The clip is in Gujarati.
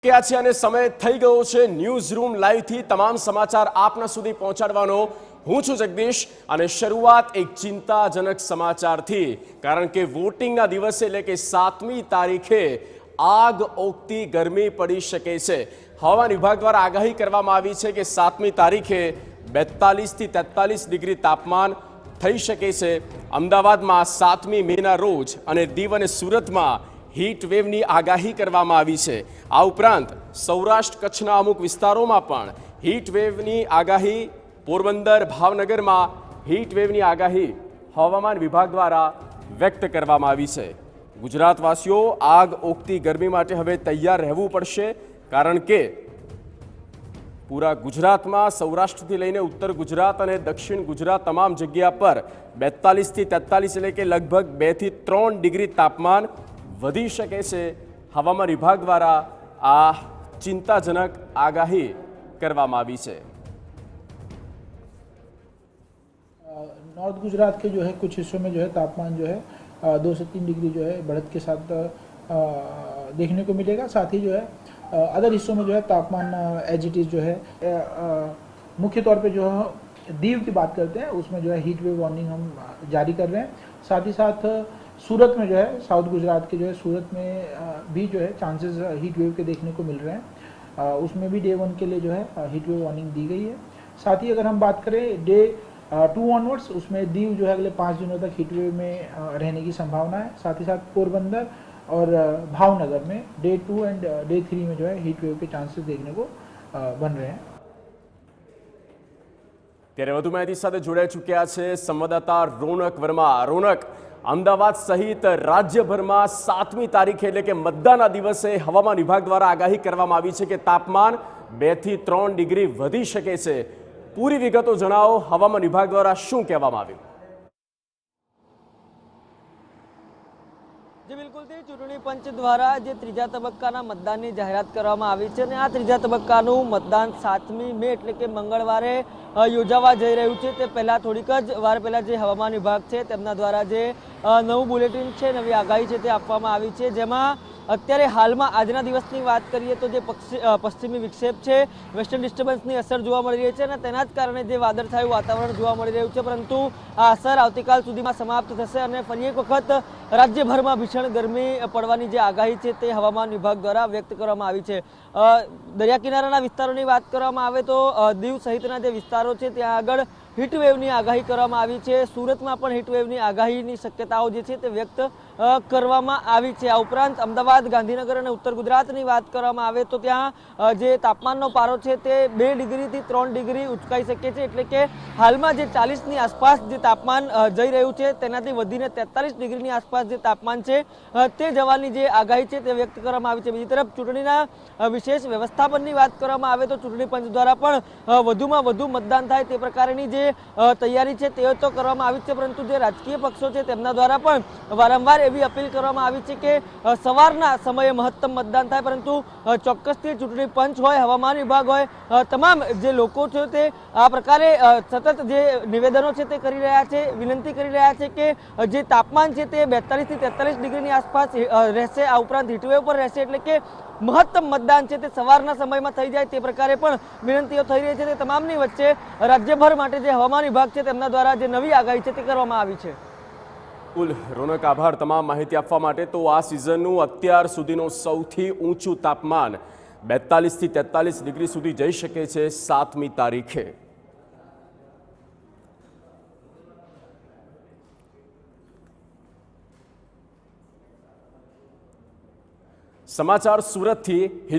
ક્યાં છે અને સમય થઈ ગયો છે ન્યૂઝ રૂમ લાઈવ થી તમામ સમાચાર આપના સુધી પહોંચાડવાનો હું છું જગદીશ અને શરૂઆત એક ચિંતાજનક સમાચારથી કારણ કે વોટિંગના દિવસે એટલે કે 7મી તારીખે આગ ઓગતી ગરમી પડી શકે છે। હવામાન વિભાગ દ્વારા આગાહી કરવામાં આવી છે કે 7મી તારીખે 42 થી 43 ડિગ્રી તાપમાન થઈ શકે છે। અમદાવાદમાં 7મી મેના રોજ અને દીવ અને સુરતમાં હીટ વેવની આગાહી કરવામાં આવી છે। આ ઉપરાંત સૌરાષ્ટ્ર કચ્છના અમુક વિસ્તારોમાં પણ હીટ વેવની આગાહી, પોરબંદર ભાવનગરમાં હીટ વેવની આગાહી હવામાન વિભાગ દ્વારા વ્યક્ત કરવામાં આવી છે। ગુજરાતવાસીઓ આગ ઓગતી ગરમી માટે હવે તૈયાર રહેવું પડશે કારણ કે પૂરા ગુજરાતમાં સૌરાષ્ટ્રથી લઈને ઉત્તર ગુજરાત અને દક્ષિણ ગુજરાત તમામ જગ્યા પર 42 થી 43 એટલે કે લગભગ 2 થી 3 ડિગ્રી તાપમાન વધી શકે છે। હવામાન વિભાગ દ્વારા આ ચિંતાજનક આગાહી કરવામાં આવી છે। नॉर्थ गुजरात के जो है कुछ हिस्सों में जो है तापमान जो है 2 से 3 डिग्री जो है बढ़त के साथ देखने को मिलेगा। साथ ही जो है अदर हिस्सों में जो है तापमान एज इट इज़ जो है मुख्य तौर पे जो दीव की बात करते हैं उसमें जो है हीट वेव वार्निंग हम जारी कर रहे हैं। साथ ही साथ सूरत में जो है साउथ गुजरात के जो है सूरत में भी जो है चांसेस हीट वेव के देखने को मिल रहे हैं। उसमें भी डे 1 के लिए जो है हीट वेव वार्निंग दी गई है। साथ ही अगर हम बात करें डे 2 ऑनवर्ड्स उसमें दीव जो है अगले 5 दिनों तक हीट वेव में रहने की संभावना है। साथ ही साथ पोरबंदर और भावनगर में डे 2 एंड डे 3 में जो है हीट वेव के चांसेस देखने को बन रहे हैं। ત્યારે વધુ માહિતી સાથે જોડાઈ ચૂક્યા છે સંવાદદાતા રોનક વર્મા। રોનક, અમદાવાદ સહિત રાજ્યભરમાં 7મી તારીખે એટલે કે મતદાનના દિવસે હવામાન વિભાગ દ્વારા આગાહી કરવામાં આવી છે કે તાપમાન 2 થી 3 ડિગ્રી વધી શકે છે। પૂરી વિગતો જણાવો, હવામાન વિભાગ દ્વારા શું કહેવામાં આવ્યું? जी बिल्कुल थी चूंटणी पंच द्वारा जे त्रीजा तबक्काना मतदाननी जाहेरात करवामां आवी छे अने आ त्रीजा तबक्कानुं मतदान 7મી મે एटले के मंगळवारे योजावा जई रह्युं छे। ते पहेला थोड़ीक ज वार पहेला जे हवामान विभाग छे तेमना द्वारा जे नवुं बुलेटिन छे, नवी आगाही छे ते आपवामां आवी छे। जेमां અત્યારે હાલમાં આજના દિવસની વાત કરીએ તો જે પશ્ચિમી વિક્ષેપ છે, વેસ્ટર્ન ડિસ્ટર્બન્સની અસર જોવા મળી રહી છે અને તેના જ કારણે જે વાદળછાયું વાતાવરણ જોવા મળી રહ્યું છે, પરંતુ આ અસર આવતીકાલ સુધીમાં સમાપ્ત થશે અને ફરી એક વખત રાજ્યભરમાં ભીષણ ગરમી પડવાની જે આગાહી છે તે હવામાન વિભાગ દ્વારા વ્યક્ત કરવામાં આવી છે। દરિયા કિનારાના વિસ્તારોની વાત કરવામાં આવે તો દીવ સહિતના જે વિસ્તારો છે ત્યાં આગળ હીટ વેવની આગાહી કરવામાં આવી છે। સુરતમાં પણ હીટ વેવની આગાહીની શક્યતાઓ જે છે તે વ્યક્ત કરવામાં આવી છે। આ ઉપરાંત અમદાવાદ, ગાંધીનગર અને ઉત્તર ગુજરાતની વાત કરવામાં આવે તો ત્યાં જે તાપમાનનો પારો છે તે 2 ડિગ્રીથી 3 ડિગ્રી ઉંચકાઈ શકે છે। એટલે કે હાલમાં જે 40ની આસપાસ જે તાપમાન જઈ રહ્યું છે તેનાથી વધીને 43 ડિગ્રીની આસપાસ જે તાપમાન છે તે જવાની જે આગાહી છે તે વ્યક્ત કરવામાં આવી છે। બીજી તરફ ચૂંટણીના વિશેષ વ્યવસ્થાપનની વાત કરવામાં આવે તો ચૂંટણી પંચ દ્વારા પણ વધુમાં વધુ મતદાન થાય તે પ્રકારની જે તૈયારી છે તે તો કરવામાં આવી છે, પરંતુ જે રાજકીય પક્ષો છે તેમના દ્વારા પણ વારંવાર એવી અપીલ કરવામાં આવી છે કે સવારના સમયે મહત્તમ મતદાન થાય, પરંતુ ચોક્કસથી ચૂંટણી પંચ હોય, હવામાન વિભાગ હોય, તમામ જે લોકો છે તે આ પ્રકારે સતત જે નિવેદનો છે તે કરી રહ્યા છે, વિનંતી કરી રહ્યા છે કે જે તાપમાન છે તે 42 થી 43 ડિગ્રીની આસપાસ રહેશે। આ ઉપરાંત હીટવેવ પર રહેશે એટલે કે મહત્તમ મતદાન છે તે સવારના સમયમાં થઈ જાય તે પ્રકારે પણ વિનંતીઓ થઈ રહી છે। તે તમામની વચ્ચે રાજ્યભર માટે જે હવામાન વિભાગ છે તેમના દ્વારા જે નવી આગાહી છે તે કરવામાં આવી છે। કુલ રોનક, આભાર તમામ માહિતી આપવા માટે। તો આ સિઝનનું અત્યાર સુધીનું સૌથી ઊંચું તાપમાન 42 થી 43 ડિગ્રી સુધી જઈ શકે છે 7મી તારીખે। સમાચાર સુરતથી।